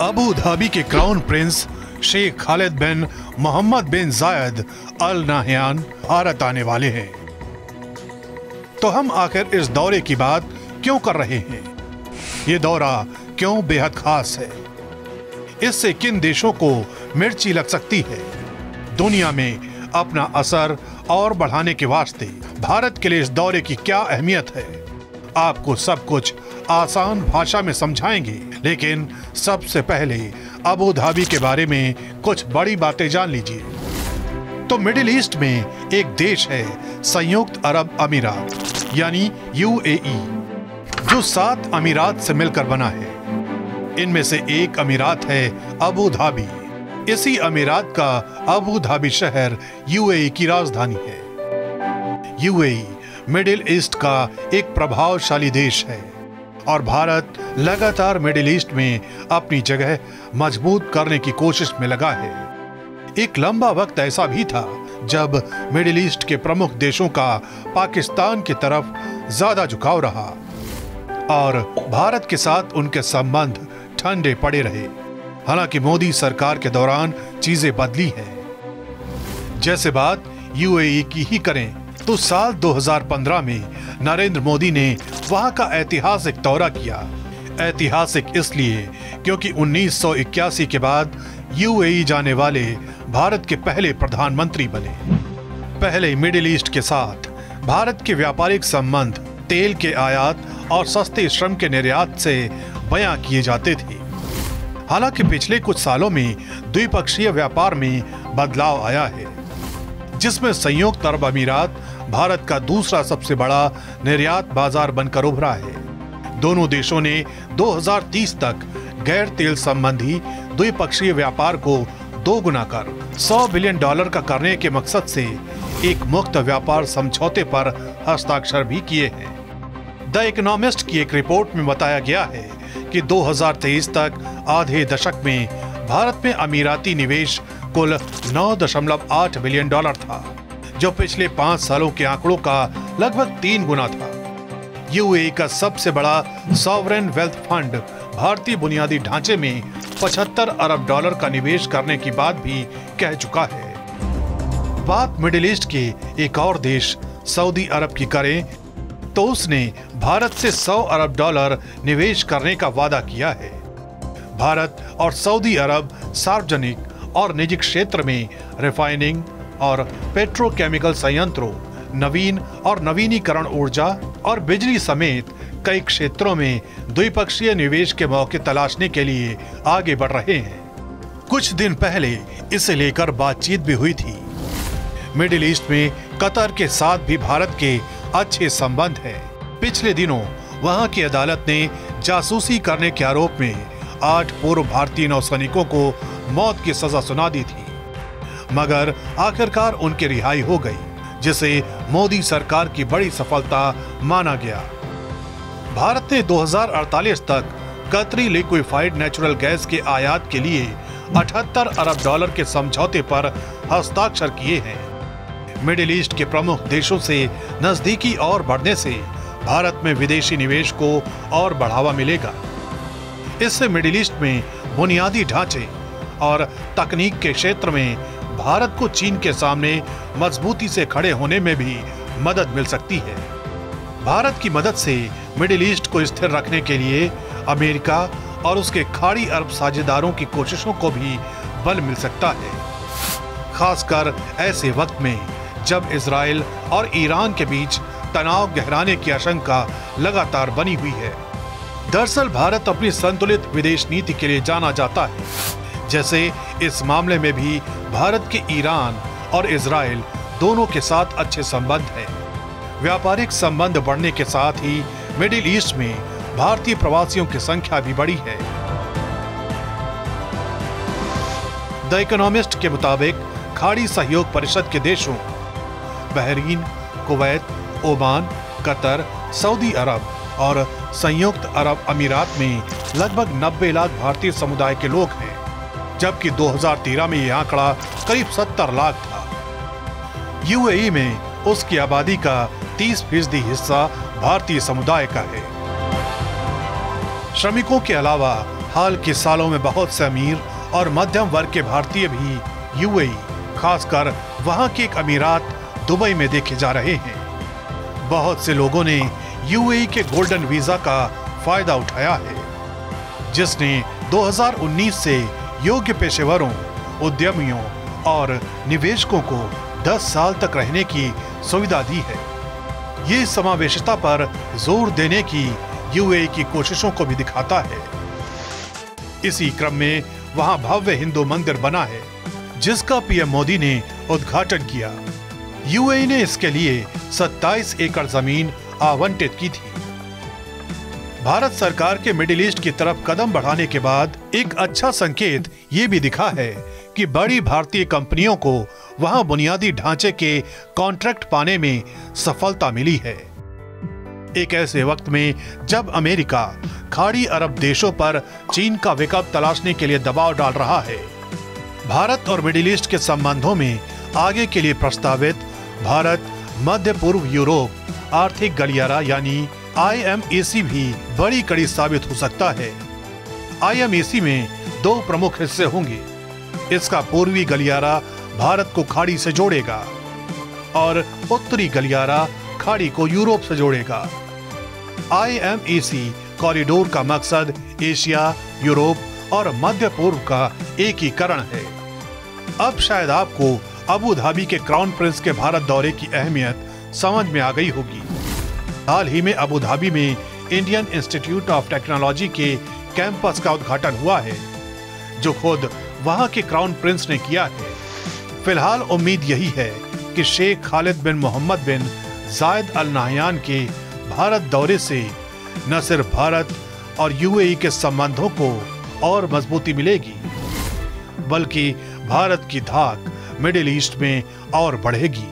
Abu Dhabi के crown prince Sheikh Khalid बिन मोहम्मद बिन जायद Al Nahyan Bharat आने वाले हैं। तो हम आखिर इस दौरे की बात क्यों कर रहे हैं? ये दौरा क्यों बेहद खास है? इससे किन देशों को मिर्ची लग सकती है? दुनिया में अपना असर और बढ़ाने के वास्ते भारत के लिए इस दौरे की क्या अहमियत है? आपको सब कुछ आसान भाषा में समझाएंगे, लेकिन सबसे पहले अबू धाबी के बारे में कुछ बड़ी बातें जान लीजिए। तो मिडिल ईस्ट में एक देश है संयुक्त अरब अमीरात यानी यूएई, जो 7 अमीरात से मिलकर बना है। इनमें से एक अमीरात है अबू धाबी। इसी अमीरात का अबू धाबी शहर यूएई की राजधानी है। यूएई मिडिल ईस्ट का एक प्रभावशाली देश है और भारत लगातार मिडिल ईस्ट में अपनी जगह मजबूत करने की कोशिश में लगा है। एक लंबा वक्त ऐसा भी था जब मिडिल ईस्ट के प्रमुख देशों का पाकिस्तान की तरफ ज्यादा झुकाव रहा और भारत के साथ उनके संबंध ठंडे पड़े रहे। हालांकि मोदी सरकार के दौरान चीजें बदली हैं। जैसे बात यूएई की ही करें तो साल 2015 में नरेंद्र मोदी ने वहां का ऐतिहासिक दौरा किया। ऐतिहासिक इसलिए क्योंकि 1981 के बाद यूएई जाने वाले भारत के पहले प्रधानमंत्री बने। पहले मिडिल ईस्ट के साथ भारत के व्यापारिक संबंध तेल के आयात और सस्ते श्रम के निर्यात से बयां किए जाते थे। हालांकि पिछले कुछ सालों में द्विपक्षीय व्यापार में बदलाव आया है, जिसमें संयुक्त अरब अमीरात भारत का दूसरा सबसे बड़ा निर्यात बाजार बनकर उभरा है। दोनों देशों ने 2030 तक गैर तेल संबंधी द्विपक्षीय व्यापार को 2 गुना कर $100 बिलियन का करने के मकसद से एक मुक्त व्यापार समझौते पर हस्ताक्षर भी किए हैं। द इकोनॉमिस्ट की एक रिपोर्ट में बताया गया है कि 2023 तक आधे दशक में भारत में अमीराती निवेश कुल $9.8 बिलियन था, जो पिछले 5 सालों के आंकड़ों का लगभग 3 गुना था। यूएई का सबसे बड़ा सॉवरेन वेल्थ फंड भारतीय बुनियादी ढांचे में $75 अरब का निवेश करने की बात भी कह चुका है। बात मिडिल ईस्ट के एक और देश सऊदी अरब की करें तो उसने भारत से $100 अरब निवेश करने का वादा किया है। भारत और सऊदी अरब सार्वजनिक और निजी क्षेत्र में रिफाइनिंग और पेट्रोकेमिकल संयंत्रों, नवीन और नवीनीकरण ऊर्जा और बिजली समेत कई क्षेत्रों में द्विपक्षीय निवेश के मौके तलाशने के लिए आगे बढ़ रहे हैं। कुछ दिन पहले इसे लेकर बातचीत भी हुई थी। मिडिल ईस्ट में कतर के साथ भी भारत के अच्छे संबंध हैं। पिछले दिनों वहां की अदालत ने जासूसी करने के आरोप में 8 पूर्व भारतीय नौसैनिकों को मौत की सजा सुना दी थी, मगर आखिरकार उनकी रिहाई हो गई, जिसे मोदी सरकार की बड़ी सफलता माना गया। भारत ने 2048 तक कतरी लिक्विफाइड नेचुरल गैस के आयात के लिए $78 अरब के समझौते पर हस्ताक्षर किए हैं। मिडिल ईस्ट के प्रमुख देशों से नजदीकी और बढ़ने से भारत में विदेशी निवेश को और बढ़ावा मिलेगा। इससे मिडिल ईस्ट में बुनियादी ढांचे और तकनीक के क्षेत्र में भारत को चीन के सामने मजबूती से खड़े होने में भी मदद मिल सकती है। भारत की मदद से मिडिल ईस्ट को स्थिर रखने के लिए अमेरिका और उसके खाड़ी अरब साझेदारों की कोशिशों को भी बल मिल सकता है, खासकर ऐसे वक्त में जब इजराइल और ईरान के बीच तनाव गहराने की आशंका लगातार बनी हुई है। दरअसल भारत अपनी संतुलित विदेश नीति के लिए जाना जाता है। जैसे इस मामले में भी भारत के ईरान और इजराइल दोनों के साथ अच्छे संबंध हैं। व्यापारिक संबंध बढ़ने के साथ ही मिडिल ईस्ट में भारतीय प्रवासियों की संख्या भी बढ़ी है। द इकोनॉमिस्ट के मुताबिक खाड़ी सहयोग परिषद के देशों Bahrain, Kuwait, Oman, Qatar, Saudi अरब और संयुक्त अरब अमीरात में लगभग 90 लाख भारतीय समुदाय के लोग हैं, जबकि 2013 में यह आंकड़ा करीब 70 लाख था। यूएई में उसकी आबादी का 30% हिस्सा भारतीय समुदाय का है। श्रमिकों के अलावा हाल के सालों में बहुत से अमीर और मध्यम वर्ग के भारतीय भी यूएई, खासकर वहां के एक अमीरात दुबई में देखे जा रहे हैं। बहुत से लोगों ने यूएई के गोल्डन वीजा का फायदा उठाया है, जिसने 2019 से योग्य पेशेवरों, उद्यमियों और निवेशकों को 10 साल तक रहने की सुविधा दी है। ये समावेशिता पर जोर देने की यूएई की कोशिशों को भी दिखाता है। इसी क्रम में वहां भव्य हिंदू मंदिर बना है, जिसका पीएम मोदी ने उद्घाटन किया। यूएई ने इसके लिए 27 एकड़ जमीन आवंटित की थी। भारत सरकार के मिडिल ईस्ट की तरफ कदम बढ़ाने के बाद एक अच्छा संकेत ये भी दिखा है कि बड़ी भारतीय कंपनियों को वहां बुनियादी ढांचे के कॉन्ट्रैक्ट पाने में सफलता मिली है। एक ऐसे वक्त में जब अमेरिका खाड़ी अरब देशों पर चीन का विकल्प तलाशने के लिए दबाव डाल रहा है, भारत और मिडिल ईस्ट के संबंधों में आगे के लिए प्रस्तावित भारत मध्य पूर्व यूरोप आर्थिक गलियारा यानी IMEC भी बड़ी कड़ी साबित हो सकता है। IMEC में 2 प्रमुख हिस्से होंगे। इसका पूर्वी गलियारा भारत को खाड़ी से जोड़ेगा और उत्तरी गलियारा खाड़ी को यूरोप से जोड़ेगा। IMEC कॉरिडोर का मकसद एशिया, यूरोप और मध्य पूर्व का एकीकरण है। अब शायद आपको अबू धाबी के क्राउन प्रिंस के भारत दौरे की अहमियत समझ में आ गई होगी। हाल ही में अबू धाबी में इंडियन इंस्टीट्यूट ऑफ टेक्नोलॉजी के कैंपस का उद्घाटन हुआ है, जो खुद वहां के क्राउन प्रिंस ने किया है। फिलहाल उम्मीद यही है कि शेख खालिद बिन मोहम्मद बिन जायद अल नाहयान के भारत दौरे से न सिर्फ भारत और यूएई के संबंधों को और मजबूती मिलेगी, बल्कि भारत की धाक मिडिल ईस्ट में और बढ़ेगी।